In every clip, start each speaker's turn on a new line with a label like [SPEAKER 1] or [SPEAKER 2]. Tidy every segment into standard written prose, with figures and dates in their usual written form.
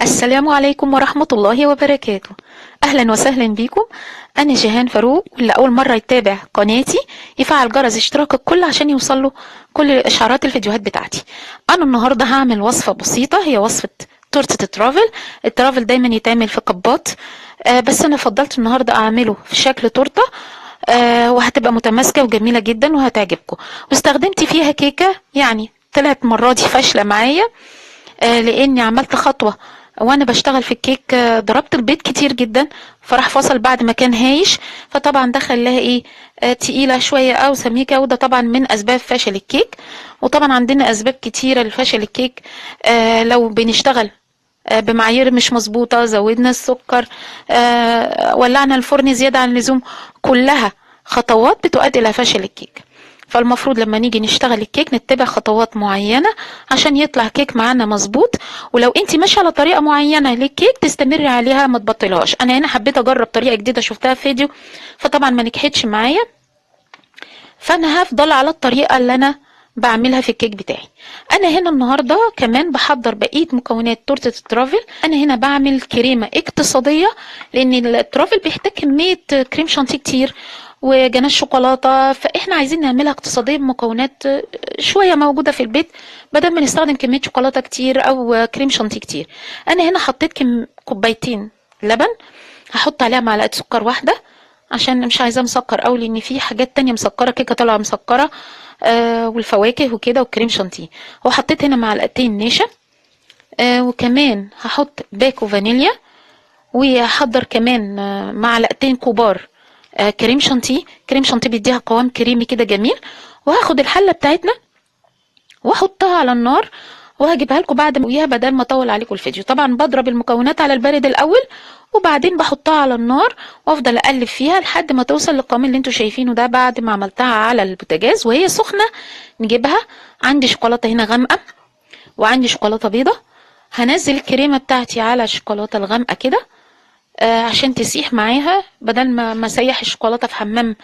[SPEAKER 1] السلام عليكم ورحمة الله وبركاته. أهلا وسهلا بكم. أنا جيهان فاروق، واللي أول مرة يتابع قناتي يفعل جرس اشتراك الكل عشان يوصله كل إشعارات الفيديوهات بتاعتي. أنا النهاردة هعمل وصفة بسيطة، هي وصفة تورتة الترافل. الترافل دايما يتعمل في كبات، بس أنا فضلت النهاردة أعمله في شكل تورتة. وهتبقى متماسكة وجميلة جدا وهتعجبكم. واستخدمت فيها كيكة، يعني طلعت مرة دي فاشلة معايا، لاني عملت خطوة وانا بشتغل في الكيك. ضربت البيض كتير جدا، فراح فصل بعد ما كان هايش، فطبعا ده خلاها ايه، تقيلة شوية او سميكة، وده طبعا من اسباب فشل الكيك. وطبعا عندنا اسباب كتيرة لفشل الكيك. لو بنشتغل بمعايير مش مظبوطة، زودنا السكر، ولعنا الفرن زيادة عن اللزوم، كلها خطوات بتؤدي الى فشل الكيك. فالمفروض لما نيجي نشتغل الكيك نتبع خطوات معينة عشان يطلع كيك معانا مظبوط. ولو انت ماشيه على طريقة معينة للكيك تستمري عليها ما تبطلهاش. انا هنا حبيت اجرب طريقة جديدة شفتها في فيديو، فطبعا ما نجحتش معايا، فانا هفضل على الطريقة اللي انا بعملها في الكيك بتاعي. انا هنا النهاردة كمان بحضر بقية مكونات تورتة الترافل. انا هنا بعمل كريمة اقتصادية، لان الترافل بيحتاج كمية كريم شانتيه كتير وجناش شوكولاتة، فاحنا عايزين نعملها اقتصادية بمكونات شوية موجودة في البيت، بدل ما نستخدم كمية شوكولاتة كتير او كريم شانتيه كتير. انا هنا حطيت كوبايتين لبن، هحط عليها معلقة سكر واحدة عشان مش عايزاه مسكر قوي، لان في حاجات تانية مسكرة، كيكة طالعة مسكرة، والفواكه وكده وكريم شانتيه. وحطيت هنا معلقتين نشا، وكمان هحط باكو فانيليا، وهحضر كمان معلقتين كبار كريم شانتيه. كريم شانتيه بيديها قوام كريمي كده جميل. وهاخد الحلة بتاعتنا واحطها على النار، وهجيبها لكم بعد ما بدل ما اطول عليكم الفيديو. طبعا بضرب المكونات على البارد الاول، وبعدين بحطها على النار وافضل اقلب فيها لحد ما توصل للقوام اللي انتوا شايفينه ده. بعد ما عملتها على البوتاجاز وهي سخنه نجيبها. عندي شوكولاته هنا غامقه وعندي شوكولاته بيضه. هنزل الكريمه بتاعتي على الشوكولاته الغامقه كده، عشان تسيح معاها، بدل ما اسيح الشوكولاته في حمام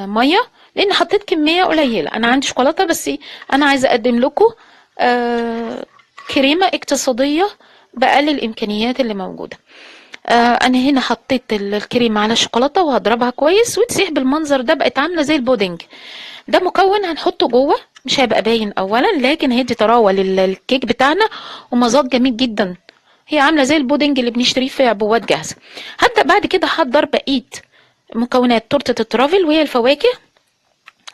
[SPEAKER 1] ميه، لان حطيت كميه قليله. انا عندي شوكولاته بس انا عايزه اقدم لكم كريمه اقتصاديه باقل الامكانيات اللي موجوده. انا هنا حطيت الكريمه على الشوكولاته وهضربها كويس وتسيح بالمنظر ده، بقت عامله زي البودنج. ده مكون هنحطه جوه، مش هيبقى باين اولا، لكن هيدي طراوه للكيك بتاعنا ومذاق جميل جدا. هي عامله زي البودنج اللي بنشتريه في عبوات جاهزه. هبدا بعد كده احضر بقيه مكونات تورته الترافل، وهي الفواكه.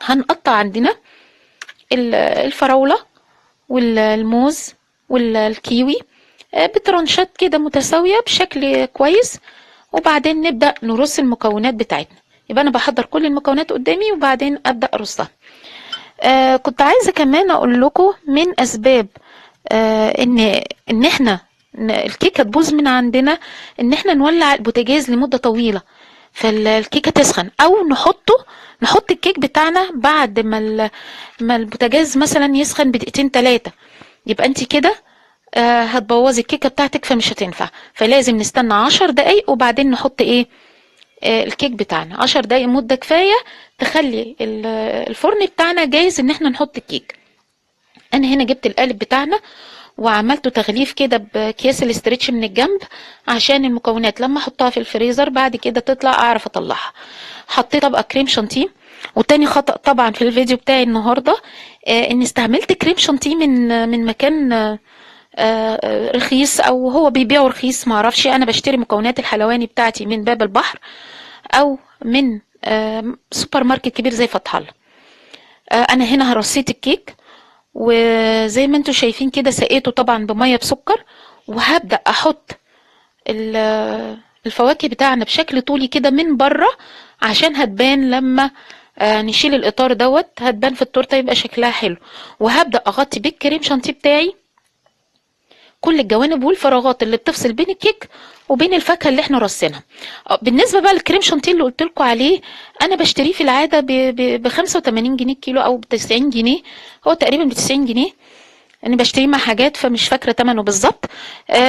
[SPEAKER 1] هنقطع عندنا الفراوله والموز والكيوي بترانشات كده متساويه بشكل كويس، وبعدين نبدا نرص المكونات بتاعتنا. يبقى انا بحضر كل المكونات قدامي وبعدين ابدا ارصها. كنت عايزه كمان اقول لكم من اسباب ان احنا الكيكه تبوظ من عندنا، ان احنا نولع البوتاجاز لمده طويله فالكيكه تسخن، او نحط الكيك بتاعنا بعد ما البوتاجاز مثلا يسخن بدقيقتين 3. يبقى انت كده هتبوظي الكيكه بتاعتك، فمش هتنفع. فلازم نستنى 10 دقايق وبعدين نحط ايه، الكيك بتاعنا. 10 دقايق مده كفايه تخلي الفرن بتاعنا جاهز ان احنا نحط الكيك. انا هنا جبت القالب بتاعنا وعملته تغليف كده بكيس الاسترتش من الجنب، عشان المكونات لما احطها في الفريزر بعد كده تطلع اعرف اطلعها. حطيت طبقه كريم شانتيه. وتاني خطأ طبعا في الفيديو بتاعي النهارده، ان استعملت كريم شانتيه من مكان رخيص، او هو بيبيعه رخيص معرفش. انا بشتري مكونات الحلواني بتاعتي من باب البحر او من سوبر ماركت كبير زي فتح الله. انا هنا هرصيت الكيك، وزي ما انتوا شايفين كده سقيته طبعا بميه بسكر. وهبدا احط الفواكه بتاعنا بشكل طولي كده من بره، عشان هتبان لما نشيل الاطار دوت، هتبان في التورته يبقى شكلها حلو. وهبدا اغطي بالكريم شانتيه بتاعي كل الجوانب والفراغات اللي بتفصل بين الكيك وبين الفاكهه اللي احنا رصينها. بالنسبه بقى للكريم شانتيه اللي قلت لكم عليه، انا بشتريه في العاده ب 85 جنيه الكيلو او ب 90 جنيه. هو تقريبا ب 90 جنيه. انا بشتريه مع حاجات فمش فاكره ثمنه بالظبط.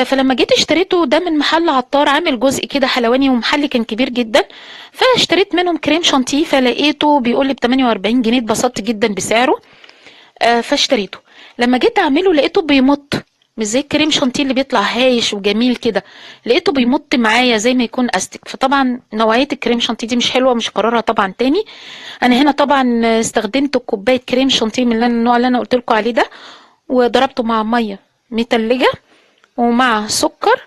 [SPEAKER 1] فلما جيت اشتريته ده من محل عطار عامل جزء كده حلواني، ومحل كان كبير جدا، فاشتريت منهم كريم شانتيه، فلقيته بيقول لي ب 48 جنيه. اتبسطت جدا بسعره، فاشتريته. لما جيت اعمله لقيته بيمط، مش زي الكريم شانتيه اللي بيطلع هايش وجميل كده، لقيته بيمط معايا زي ما يكون استك. فطبعا نوعيه الكريم شانتيه دي مش حلوه، مش هكررها طبعا تاني. انا هنا طبعا استخدمت كوبايه كريم شانتيه من النوع اللي انا قلت لكم عليه ده، وضربته مع ميه متلجه ومع سكر،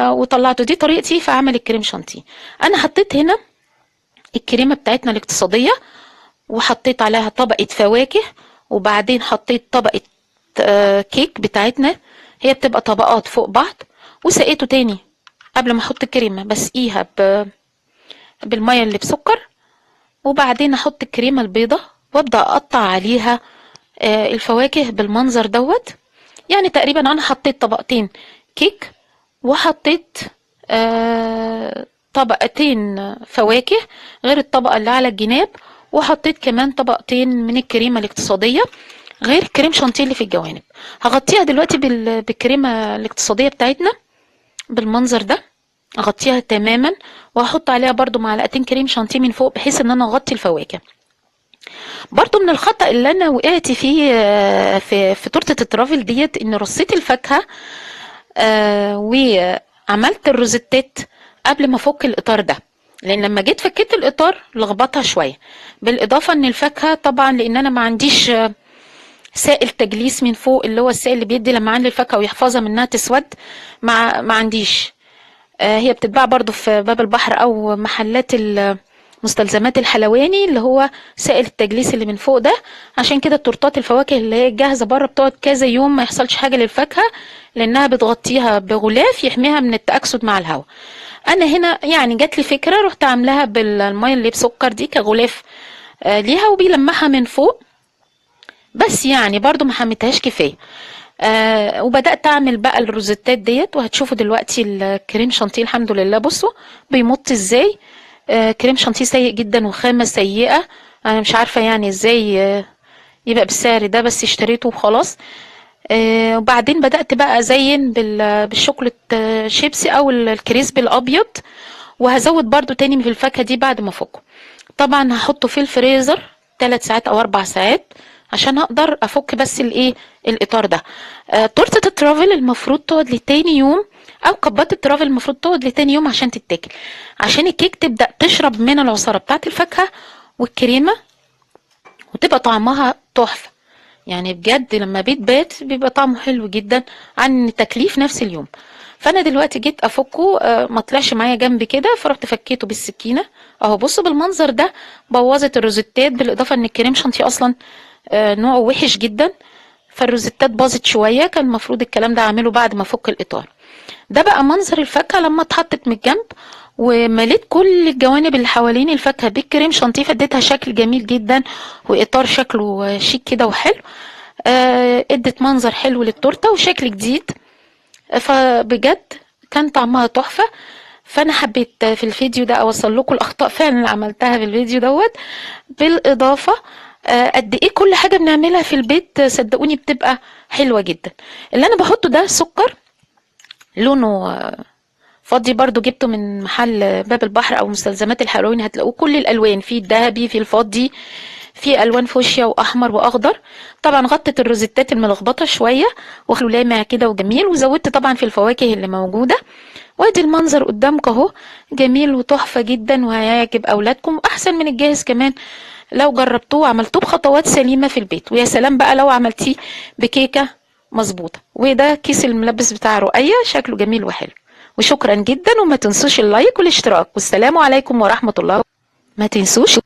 [SPEAKER 1] وطلعته. دي طريقتي في عمل الكريم شانتيه. انا حطيت هنا الكريمه بتاعتنا الاقتصاديه، وحطيت عليها طبقه فواكه، وبعدين حطيت طبقه كيك بتاعتنا، هي بتبقى طبقات فوق بعض. وسقيته تاني قبل ما احط الكريمه، بسقيها بالميه اللي بسكر، وبعدين احط الكريمه البيضه وابدا اقطع عليها الفواكه بالمنظر دوت. يعني تقريبا انا حطيت طبقتين كيك، وحطيت طبقتين فواكه غير الطبقة اللي على الجناب، وحطيت كمان طبقتين من الكريمة الاقتصادية غير الكريم شانتيه اللي في الجوانب. هغطيها دلوقتي بالكريمة الاقتصادية بتاعتنا بالمنظر ده، اغطيها تماما، وهحط عليها برضو معلقتين كريم شانتيه من فوق بحيث ان انا اغطي الفواكه. برضو من الخطأ اللي انا وقعت فيه في تورتة الترافل ديت، ان رصيت الفاكهة وعملت الروزيتات قبل ما افك الاطار ده، لان لما جيت فكيت الاطار لخبطها شويه. بالاضافه ان الفاكهه طبعا، لان انا ما عنديش سائل تجليس من فوق، اللي هو السائل اللي بيدي لمعان للفاكهه ويحفظها من انها تسود، ما عنديش. هي بتتباع برضو في باب البحر او محلات مستلزمات الحلواني، اللي هو سائل التجليس اللي من فوق ده. عشان كده التورتات الفواكه اللي هي جاهزه بره بتقعد كذا يوم ما يحصلش حاجه للفاكهه، لانها بتغطيها بغلاف يحميها من التاكسد مع الهواء. انا هنا يعني جات لي فكره، رحت عاملاها بالميه اللي بسكر دي كغلاف ليها، وبيلمعها من فوق، بس يعني برضو ما حميتهاش كفايه. وبدات اعمل بقى الروزيتات ديت، وهتشوفوا دلوقتي الكريم شانتيه. الحمد لله بصوا بيمط ازاي. كريم شانتيه سيء جدا وخامه سيئه، انا مش عارفه يعني ازاي يبقى بالسعر ده، بس اشتريته وخلاص. وبعدين بدات بقى ازين بالشوكولاته شيبسي او الكريسبي الابيض، وهزود برضو تاني في الفاكهه دي بعد ما افكه. طبعا هحطه في الفريزر 3 ساعات او 4 ساعات عشان اقدر افك بس الايه الاطار ده. تورته الترافل المفروض تقعد لتاني يوم، او كبات الترافل المفروض تقعد لتاني يوم عشان تتاكل، عشان الكيك تبدا تشرب من العصاره بتاعه الفاكهه والكريمه، وتبقى طعمها تحفه. يعني بجد لما بيتبات بيبقى طعمه حلو جدا عن تكليف نفس اليوم. فانا دلوقتي جيت افكه، ما طلعش معايا جنب كده، فرحت فكيته بالسكينه اهو. بصوا بالمنظر ده بوظت الروزيتات، بالاضافه ان الكريم شانتيه اصلا نوعه وحش جدا، فالروزيتات باظت شويه. كان المفروض الكلام ده اعمله بعد ما افك الاطار. ده بقى منظر الفاكهه لما اتحطت من الجنب، ومليت كل الجوانب اللي حوالين الفاكهه بالكريم شانتيه، فاديتها شكل جميل جدا، واطار شكله شيك كده وحلو. ادت منظر حلو للتورته وشكل جديد، فبجد كان طعمها تحفه. فانا حبيت في الفيديو ده اوصل لكم الاخطاء فعلا اللي عملتها في الفيديو دوت. بالاضافه قد ايه كل حاجه بنعملها في البيت صدقوني بتبقى حلوه جدا. اللي انا بحطه ده سكر لونه فضي، برضو جبته من محل باب البحر او مستلزمات الحلوين، هتلاقوه كل الالوان، في الذهبي في الفضي في الوان فوشيا واحمر واخضر. طبعا غطت الروزيتات الملخبطه شويه وخلوا لامع كده وجميل، وزودت طبعا في الفواكه اللي موجوده. وادي المنظر قدامك اهو، جميل وتحفه جدا، وهيعجب اولادكم احسن من الجاهز كمان لو جربتوه وعملتوه بخطوات سليمه في البيت. ويا سلام بقى لو عملتيه بكيكه مظبوطه. وده كيس الملبس بتاع رؤية، شكله جميل وحلو. وشكرا جدا، وما تنسوش اللايك والاشتراك، والسلام عليكم ورحمه الله. ما تنسوش